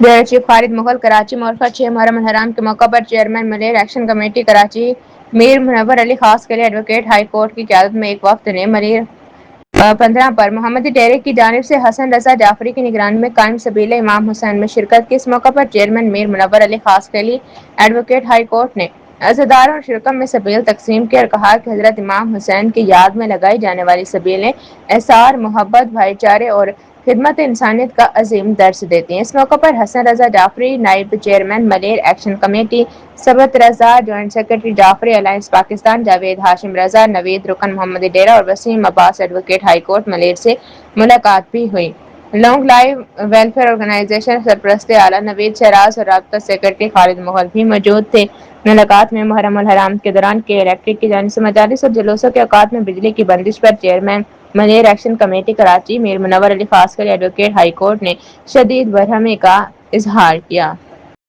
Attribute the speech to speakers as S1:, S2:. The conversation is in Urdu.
S1: ڈیرہ چیف خالد مغل کراچی مورخہ 6 محرم الحرام کے موقع پر chairman Malir action committee Karachi Mir Munawar Ali خاص کے لیے ایڈوکیٹ ہائی کورٹ کی قیادت میں ایک وفد نے ملیر 15 پر محمدی ڈیرے کی جانب سے حسن رضا جعفری کی نگرانی میں قائم سبیل امام حسین میں شرکت کی۔ اس موقع پر چیئرمین میر منور علی خاص کے لیے ایڈوکیٹ ہائی کورٹ نے عزاداروں اور شرکا میں سبیل تقسیم کی اور کہا کہ حضرت امام حسین کی یاد میں لگائی جانے والی سبیلیں ایثار، محبت، بھائی چارے اور خدمت انسانیت کا عظیم درس دیتی ہیں۔ اس موقع پر حسن رضا جعفری، نائب chairman Malir action committee, Sibt Raza, joint secretary Jafri alliance Pakistan, Javed Hashim Raza, Naveed رکن محمدی ڈیرہ اور Waseem Abbas advocate high court Malir سے ملاقات بھی ہوئی۔ لانگ لائف ویلفیئر آرگنائزیشن سرپرست اعلیٰ نوید شہراز اور رابطہ سیکرٹری خالد مغل بھی موجود تھے۔ ملاقات میں محرم الحرام کے دوران کے الیکٹرک کی جانب سے مجالس اور جلوسوں کے اوقات میں بجلی کی بندش پر chairman Malir action committee Karachi Mir Munawar Ali خاص کے لیے ایڈوکیٹ ہائی کورٹ نے شدید برہمی کا اظہار کیا۔